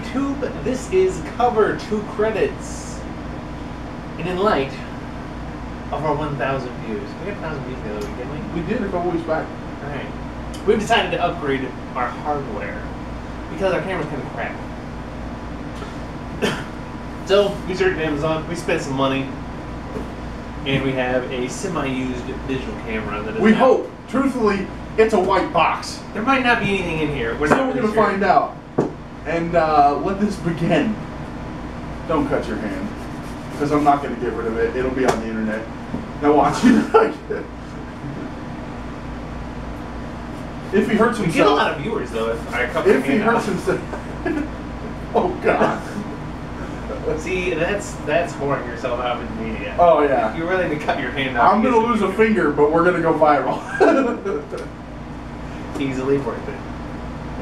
YouTube, this is cover 2 credits. And in light of our 1,000 views. We got 1,000 views the other week, didn't we? We did a couple weeks back. Alright. We've decided to upgrade our hardware because our camera's kind of crap. So, we searched Amazon, we spent some money, and we have a semi-used digital camera that is We hope. Truthfully, it's a white box. There might not be anything in here. We're going to find out. And let this begin. Don't cut your hand. Because I'm not going to get rid of it. It'll be on the internet. Now watch. If he hurts himself. We get a lot of viewers though if I cut my hand. If he hurts himself. Oh God. See, that's whoring yourself out with media. Oh yeah. If you're willing to cut your hand off. I'm going to lose a finger, but we're going to go viral. Easily worth it.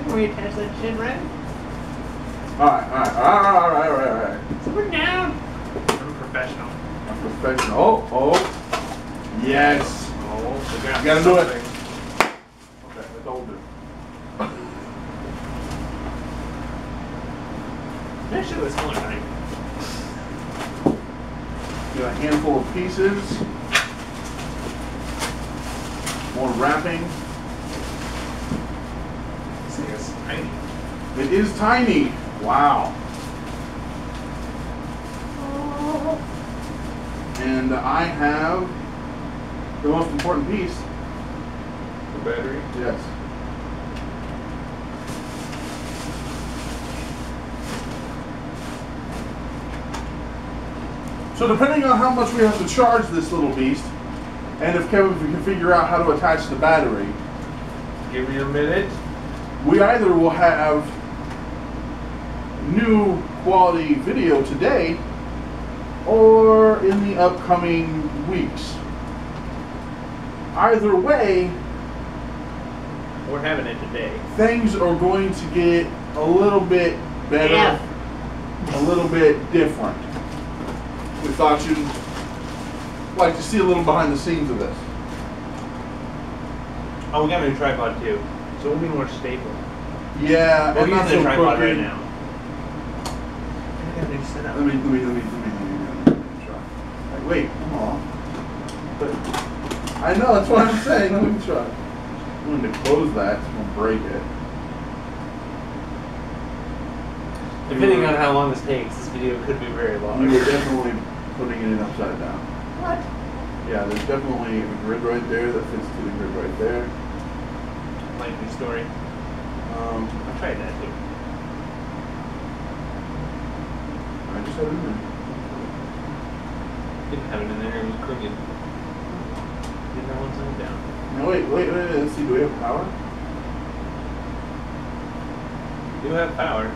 Can we attach that shit right? Alright. So we're down. I'm a professional. I'm professional. Oh. Yes. Oh, you gotta do it. Okay, I told you. That shit was smaller than Got a handful of pieces. More wrapping. This thing is tiny. It is tiny. Wow. And I have the most important piece. The battery? Yes. So depending on how much we have to charge this little beast, and if Kevin can figure out how to attach the battery, give me a minute. We either will have new quality video today or in the upcoming weeks. Either way, we're having it today. Things are going to get a little bit better, a little bit different. We thought you'd like to see a little behind the scenes of this. Oh, we got a new tripod too, so we'll be more stable. Yeah, we're and not using a so tripod crooked. right now. Let me try. Like, wait, come on. But I know, that's what I'm saying. Let me try. I'm going to close that, it's going to break it. Depending on how long this takes, this video could be very long. You're definitely putting it in upside down. What? Yeah, there's definitely a grid right there that fits to the grid right there. Lengthy story. I tried that too. I just had it in there. Didn't have it in there, it was crooked. Didn't have one side down. No, wait, let's see, do we have power? We do have power.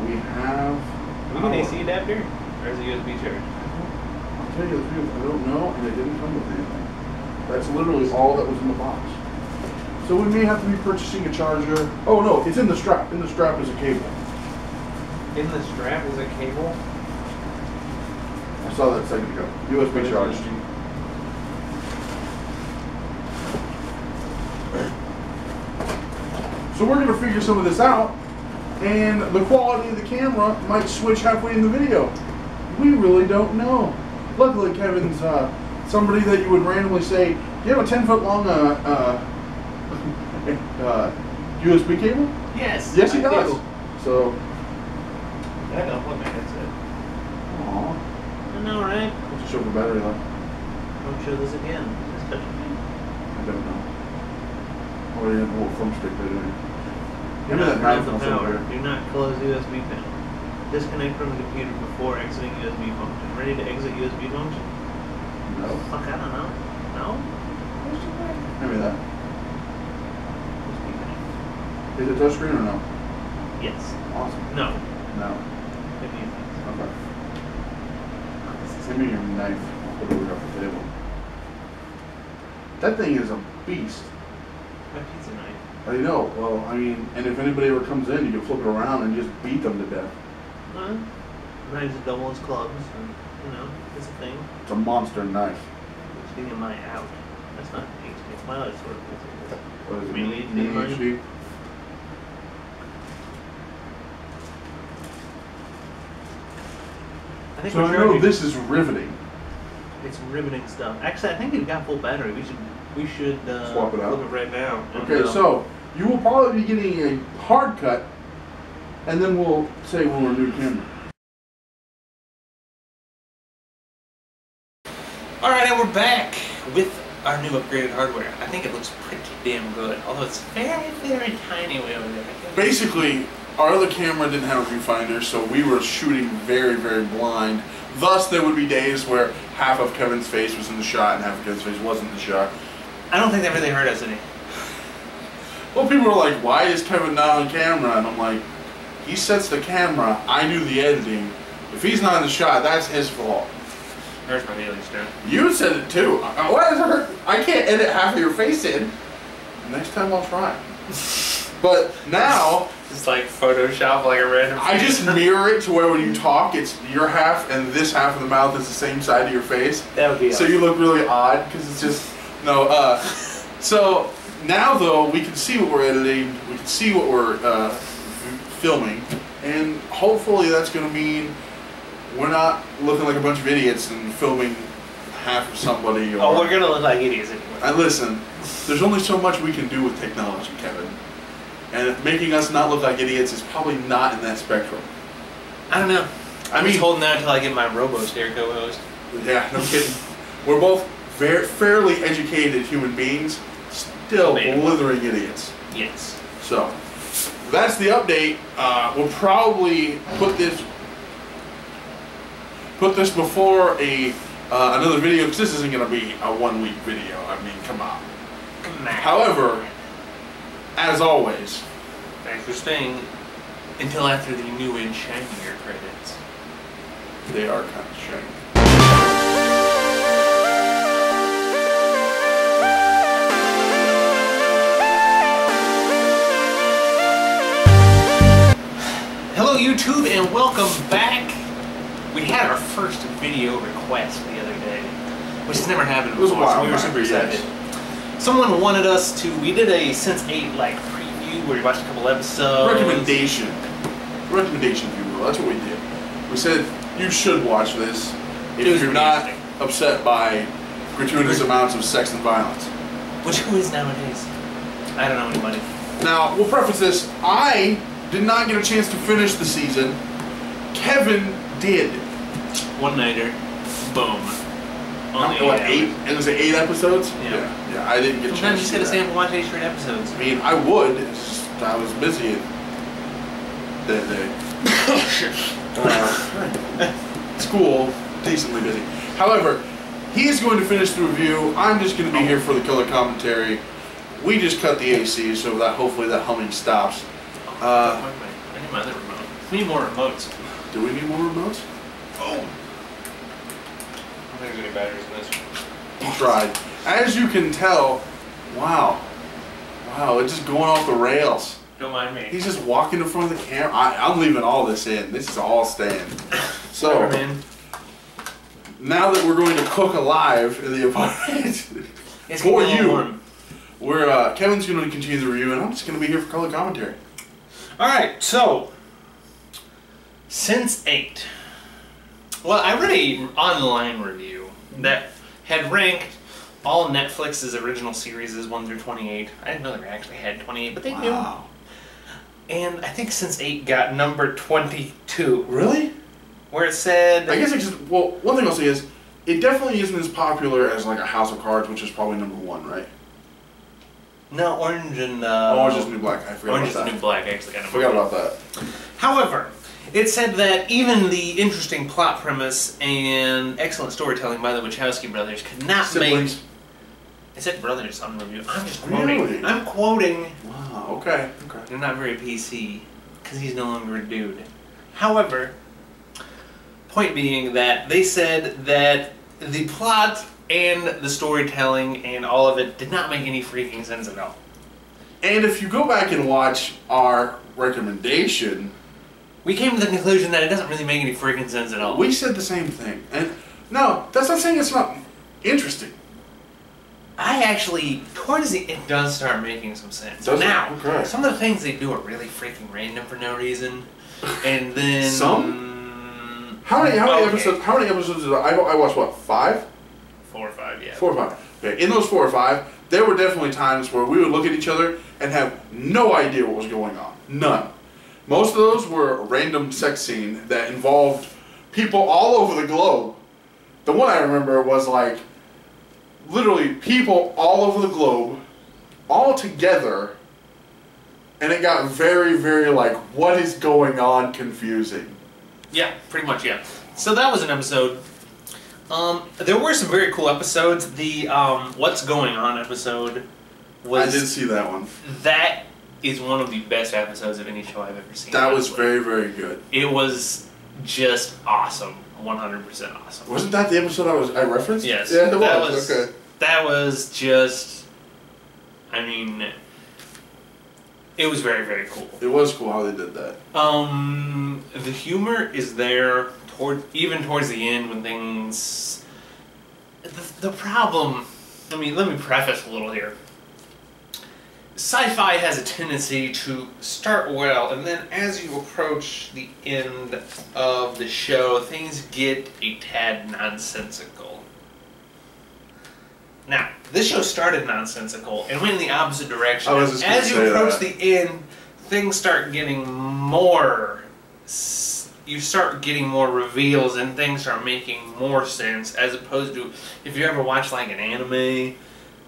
We have We get an AC adapter? Or is it USB charge? I'll tell you the truth, I don't know, and it didn't come with anything. That's literally all that was in the box. So we may have to be purchasing a charger. Oh no, it's in the strap. In the strap is a cable. In the strap is a cable? I saw that a second ago. USB charged. So we're going to figure some of this out, and the quality of the camera might switch halfway in the video. We really don't know. Luckily, Kevin's somebody that you would randomly say, do you have a 10-foot long USB cable? Yes. Yes, he does. Do. So. I don't plug my headset. Aww. I know, right? Let's show the battery life. Don't show this again. Just touch me. I don't know. Oh, you have a little thumbstick there, don't you? Do Give me not that turn off knife the from power. somewhere. Do not close USB panel. Disconnect from the computer before exiting USB function. Ready to exit USB function? No. Fuck, I don't know. No? Give me that. USB panel. Is it touchscreen or no? Yes. Awesome. No. No. Give me a Okay. Give me your knife. I'll put it over off the table. That thing is a beast. my pizza knife. I know. Well, I mean, and if anybody ever comes in, you can flip it around and just beat them to death. Knives that double as clubs, and, you know, it's a thing. It's a monster knife. Speaking of my out, that's not HD. It's my other sort of pizza. What is it? Mini Mini HD? HD? think So I know this is riveting. It's riveting stuff. Actually, I think we've got full battery. We should swap it out. flip it right now. Okay, so you will probably be getting a hard cut, and then we'll say when we're new camera. All right, and we're back with our new upgraded hardware. I think it looks pretty damn good, although it's very, very tiny way over there. Basically, our other camera didn't have a viewfinder, so we were shooting very, very blind. Thus, there would be days where half of Kevin's face was in the shot and half of Kevin's face wasn't in the shot. I don't think that really hurt us any. Well, people were like, why is Kevin not on camera? And I'm like, he sets the camera, I do the editing. If he's not in the shot, that's his fault. Hurts my feelings, too. You said it too. Why does it hurt? I can't edit half of your face in. Next time I'll try. But now, Just like Photoshop like a random. I just mirror it to where when you talk, it's your half and this half of the mouth is the same side of your face. That would be so you look really odd because it's just no. So now though we can see what we're editing, we can see what we're filming, and hopefully that's going to mean we're not looking like a bunch of idiots and filming half of somebody. Or, oh, we're gonna look like idiots anyway. And listen, there's only so much we can do with technology, Kevin. And making us not look like idiots is probably not in that spectrum. I don't know. I'm just mean, holding out until I get my robo-stare co-host. Yeah, no kidding. We're both fairly educated human beings, still blithering idiots. Yes. So, that's the update. We'll probably put this before another video, because this isn't going to be a 1 week video. I mean, come on. However, as always, thanks for staying until after the new and shinier credits. They are kind of shiny. Hello YouTube and welcome back. We had our first video request the other day, which has never happened before, so we were super excited. Someone wanted us to, we did a Sense 8 like preview where we watched a couple episodes. Recommendation, if you will. That's what we did. We said you should watch this if you're not upset by gratuitous amounts of sex and violence. Which who is nowadays? I don't know anybody. Now, we'll preface this. I did not get a chance to finish the season. Kevin did. One-nighter. Boom. What, 8? And was it 8 episodes? Yeah. Yeah, I didn't get a chance. Sometimes you said to stay up and watch 8 straight episodes. I mean, I would. It's just, I was busy that day. School, decently busy. However, he is going to finish the review. I'm just going to be here for the color commentary. We just cut the AC so that hopefully that humming stops. I need my other remote. We need more remotes. Do we need more remotes? Oh. I don't think there's any batteries in this one. He tried. As you can tell, wow, it's just going off the rails. Don't mind me. He's just walking in front of the camera. I'm leaving all this in. This is all staying. So, now that we're going to cook alive in the apartment for you, Kevin's going to continue the review, and I'm just going to be here for color commentary. All right, so Sense 8. Well, I read an online review that had ranked all Netflix's original series as 1 through 28. I didn't know they actually had 28, but they do. And I think Sense 8 got number 22. Really? Where it said... I guess it's just... Well, one thing I'll say is, it definitely isn't as popular as like a House of Cards, which is probably number 1, right? No, Orange and... Orange is the New Black. I forgot about that. Orange is the New Black, actually. I forgot about that. However, it said that even the interesting plot premise and excellent storytelling by the Wachowski brothers could not make... It said brothers on the review. I'm just quoting. Really? I'm quoting. Wow, okay. They're not very PC, because he's no longer a dude. However, point being that they said that the plot and the storytelling and all of it did not make any freaking sense at all. And if you go back and watch our recommendation... We came to the conclusion that it doesn't really make any freaking sense at all. We said the same thing. And no, that's not saying it's not interesting. I actually, towards the it does start making some sense. Does now, it? Okay. some of the things they do are really freaking random for no reason. And then... Some? How many Okay. episodes? How many episodes did I watched? What, 5? 4 or 5, yeah. 4 or 5. Okay. In those 4 or 5, there were definitely times where we would look at each other and have no idea what was going on. None. Most of those were a random sex scene that involved people all over the globe. The one I remember was like literally people all over the globe, all together, and it got very, very like, what is going on confusing. Yeah, pretty much, yeah. So that was an episode. There were some very cool episodes. The What's Going On episode was... I did see that one. That is one of the best episodes of any show I've ever seen. That was very, very good. It was just awesome. 100% awesome. Wasn't that the episode I referenced? Yes. Yeah, it was. Okay. That was just... I mean... It was very, very cool. It was cool how they did that. The humor is there even towards the end when things... The problem... let me preface a little here. Sci-fi has a tendency to start well, and then as you approach the end of the show, things get a tad nonsensical. Now, this show started nonsensical and went in the opposite direction. As you approach the end, things start getting more... You start getting more reveals and things start making more sense, as opposed to if you ever watch like an anime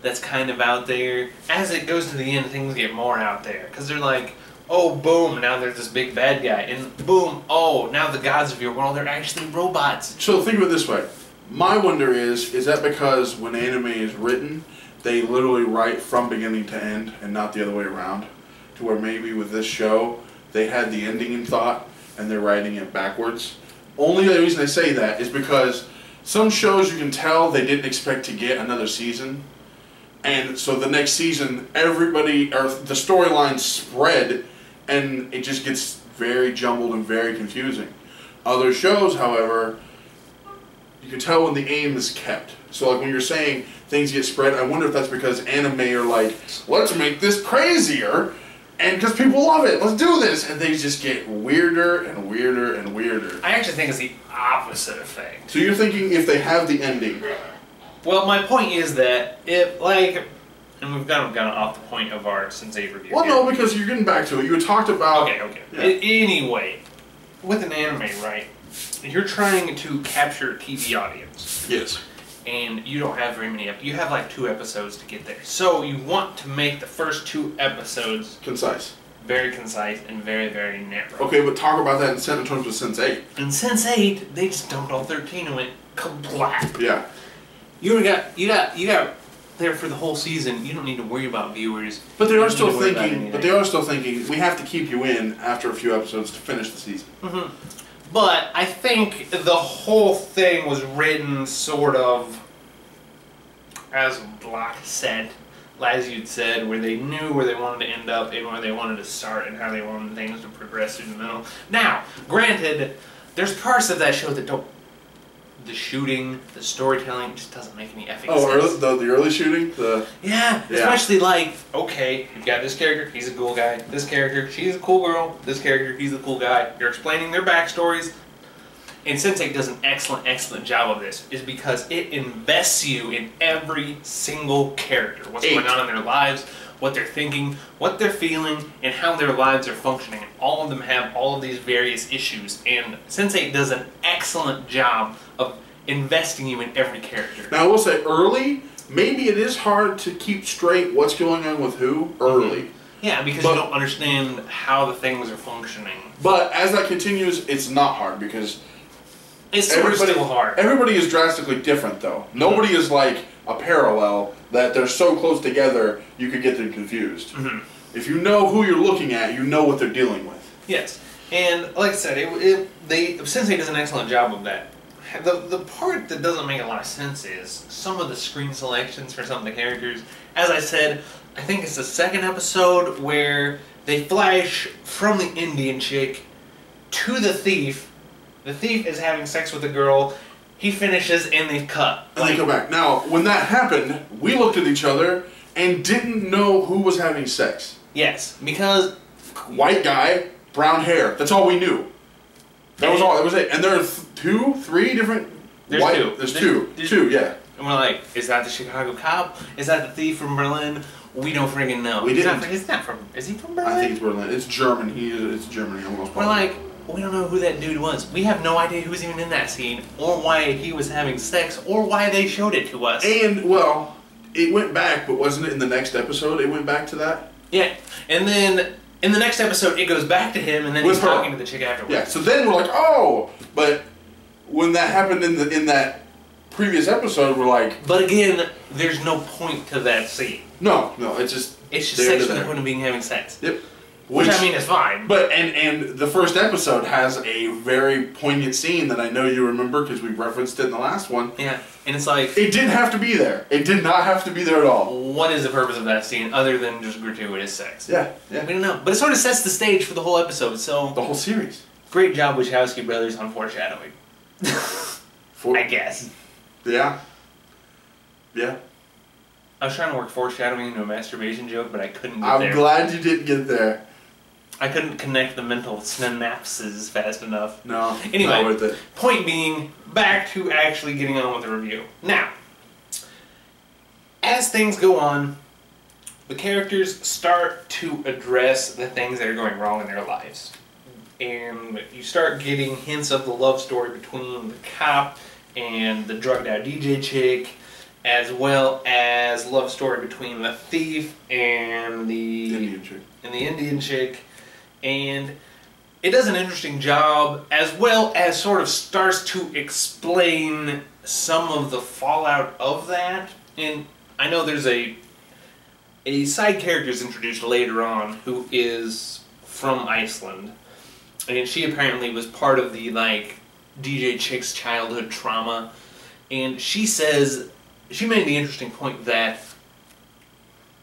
that's kind of out there. As it goes to the end, things get more out there. Because they're like, oh, boom, now there's this big bad guy. And boom, oh, now the gods of your world are actually robots. So think of it this way. My wonder is that because when anime is written, they literally write from beginning to end and not the other way around? To where maybe with this show, they had the ending in thought and they're writing it backwards. Only the reason I say that is because some shows you can tell they didn't expect to get another season. And so the next season, everybody, or the storylines spread, and it just gets very jumbled and very confusing. Other shows, however, you can tell when the aim is kept. So like when you're saying things get spread, I wonder if that's because anime are like, let's make this crazier, and because people love it, let's do this, and they just get weirder and weirder and weirder. I actually think it's the opposite effect. So you're thinking if they have the ending. Well, my point is that if, like, and we've kind of gone off the point of our Sense8 review. Well, no, because you're getting back to it. You had talked about... Okay. Yeah. Anyway, with an anime, right, you're trying to capture a TV audience. Yes. And you don't have very many, you have like 2 episodes to get there. So you want to make the first 2 episodes... concise. Very concise and very, very narrow. Okay, but talk about that in terms of Sense8. In Sense8, they just dumped all 13 and went kablat. Yeah. You got there for the whole season. You don't need to worry about viewers. But they are still thinking. But they are still thinking. We have to keep you in after a few episodes to finish the season. Mm-hmm. But I think the whole thing was written sort of, as Block said, as you'd said, where they knew where they wanted to end up and where they wanted to start and how they wanted things to progress through the middle. Now, granted, there's parts of that show that don't. The shooting, the storytelling just doesn't make any effing sense. Oh, the early shooting? Yeah, especially like, okay, you've got this character, he's a cool guy. This character, she's a cool girl. This character, he's a cool guy. You're explaining their backstories. And Sense8 does an excellent job of this, is because it invests you in every single character. What's going on in their lives, what they're thinking, what they're feeling, and how their lives are functioning. And all of them have all of these various issues. And Sense8 does an excellent job of investing you in every character. Now, I will say, early, maybe it is hard to keep straight what's going on with who early. Mm-hmm. Yeah, because you don't understand how the things are functioning. But as that continues, it's not hard because... It's sort of still hard. Everybody is drastically different, though. Nobody is like a parallel that they're so close together you could get them confused. Mm-hmm. If you know who you're looking at, you know what they're dealing with. Yes, and like I said, Sense8 does an excellent job of that. The part that doesn't make a lot of sense is some of the screen selections for some of the characters. As I said, I think it's the 2nd episode where they flash from the Indian chick to the thief. The thief is having sex with a girl. He finishes and they cut. And they go back. Now, when that happened, we looked at each other and didn't know who was having sex. Yes, because... White guy, brown hair. That's all we knew. That was all. That was it. And there are 2, 3 different. There's white, two. There's two. Yeah. And we're like, is that the Chicago cop? Is that the thief from Berlin? We don't friggin' know. We didn't. He's not from. Is he from Berlin? I think it's Berlin. It's German. It's Germany almost. We're like, we don't know who that dude was. We have no idea who was even in that scene, or why he was having sex, or why they showed it to us. And well, it went back, but wasn't it in the next episode? It went back to that. Yeah, and then in the next episode, it goes back to him, and then he's talking to the chick afterwards. Yeah. So then we're like, oh, but when that happened in that previous episode, we're like. But again, there's no point to that scene. No, it's just sex for the point of being having sex. Yep. Which I mean is fine. But and the first episode has a very poignant scene that I know you remember because we referenced it in the last one. Yeah, and it's like it didn't have to be there. It did not have to be there at all. What is the purpose of that scene other than just gratuitous sex? Yeah. We don't know, but it sort of sets the stage for the whole episode. So the whole series. Great job, Wachowski brothers, on foreshadowing. I guess. Yeah. I was trying to work foreshadowing into a masturbation joke, but I couldn't get there. I'm glad you didn't get there. I couldn't connect the mental synapses fast enough. No. Anyway, not worth it. Point being, back to actually getting on with the review. Now, as things go on, the characters start to address the things that are going wrong in their lives. And you start getting hints of the love story between the cop and the drugged out DJ chick, as well as love story between the thief and the Indian chick. And it does an interesting job, as well as sort of starts to explain some of the fallout of that. And I know there's a side character is introduced later on who is from Iceland. And she apparently was part of the, like, DJ chick's childhood trauma. And she says, she made the interesting point that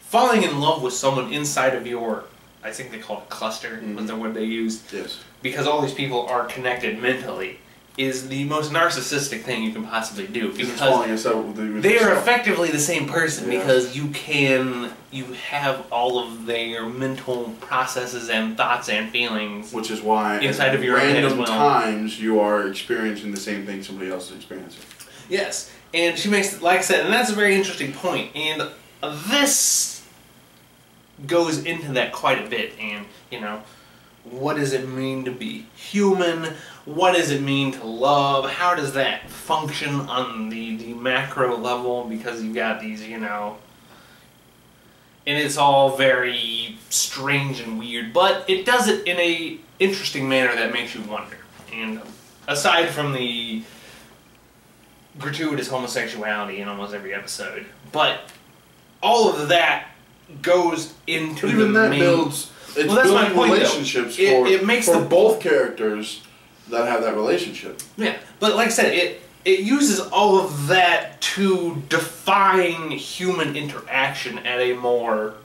falling in love with someone inside of your, I think they call it cluster, was the word they used. Yes. Because all these people are connected mentally, is the most narcissistic thing you can possibly do. Because they are effectively the same person, because you have all of their mental processes and thoughts and feelings. Which is why inside of your head as well. Times you are experiencing the same thing somebody else is experiencing. Yes. And she makes, like I said, and that's a very interesting point. And this goes into that quite a bit. And, you know, what does it mean to be human? What does it mean to love? How does that function on the macro level? Because you've got these, you know, and it's all very strange and weird, but it does it in a interesting manner that makes you wonder. And aside from the gratuitous homosexuality in almost every episode, but all of that goes into even the that main... builds. It's well, that's my building point, relationships though. It makes for both characters that have that relationship. Yeah, but like I said, it uses all of that to define human interaction at a more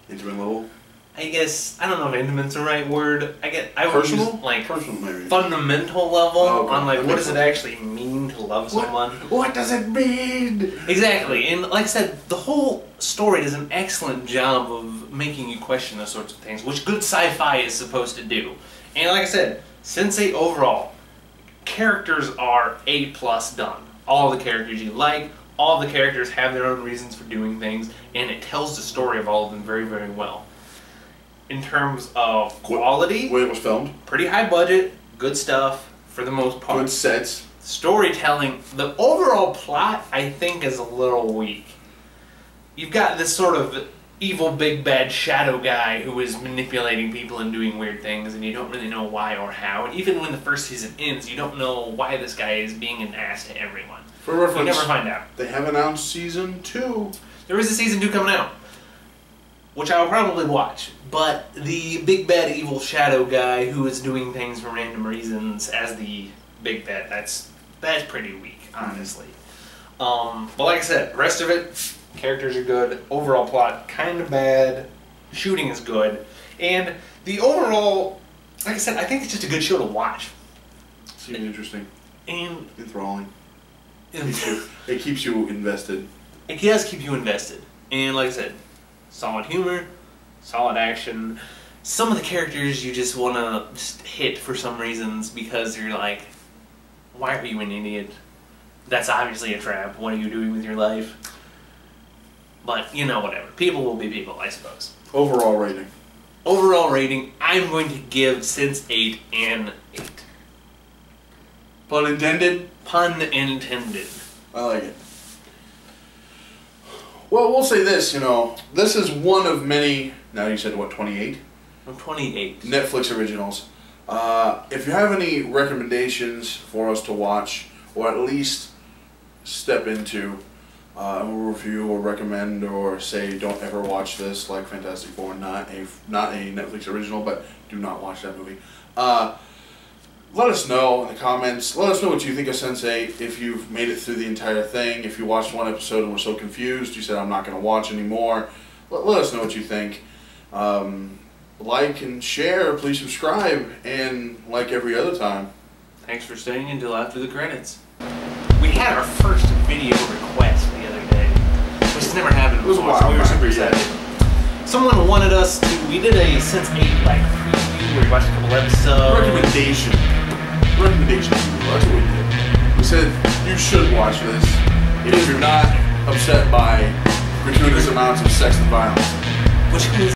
intimate level. I guess I don't know if intimate's the right word. I would personal, use like personal maybe. Fundamental level on like what does it sense. actually mean to love someone. What does it mean? Exactly, and like I said, the whole story does an excellent job of making you question those sorts of things, which good sci-fi is supposed to do. And like I said, Sense8 overall, characters are A+ done. All the characters you like, all the characters have their own reasons for doing things, and it tells the story of all of them very, very well. In terms of quality, when it was filmed, pretty high budget, good stuff for the most part. Good sets. Storytelling, the overall plot I think is a little weak. You've got this sort of evil big bad shadow guy who is manipulating people and doing weird things, and you don't really know why or how. And even when the first season ends, you don't know why this guy is being an ass to everyone. For reference, you never find out. They have announced season 2. There is a season 2 coming out, which I will probably watch. But the big bad evil shadow guy who is doing things for random reasons as the big bad, that's pretty weak, honestly. But like I said, the rest of it, characters are good, overall plot kind of bad, shooting is good, and the overall, like I said, I think it's just a good show to watch. Seems interesting. And enthralling. It keeps you invested. It does keep you invested. And like I said, solid humor, solid action, some of the characters you just want to just hit for some reasons because you're like, why are you an idiot? That's obviously a trap. What are you doing with your life? But, you know, whatever. People will be people, I suppose. Overall rating. Overall rating, I'm going to give Sense8 an 8. Pun intended? Pun intended. I like it. Well, we'll say this, you know, this is one of many, now you said what, 28? I'm 28. Netflix originals. If you have any recommendations for us to watch, or at least step into, a review or recommend or say don't ever watch this, like Fantastic Four, not a Netflix original, but do not watch that movie. Let us know in the comments. Let us know what you think of Sense8. If you've made it through the entire thing, if you watched one episode and were so confused, you said I'm not going to watch anymore. Let us know what you think. Like and share, please subscribe, and like every other time. Thanks for staying until after the credits. We had our first video request the other day, which has never happened before, so we were super excited. Someone wanted us to, we did a Sense8 like preview where we watched a couple episodes. Recommendation. That's what we did. We said, you should watch this if you're not upset by gratuitous amounts of sex and violence. Which means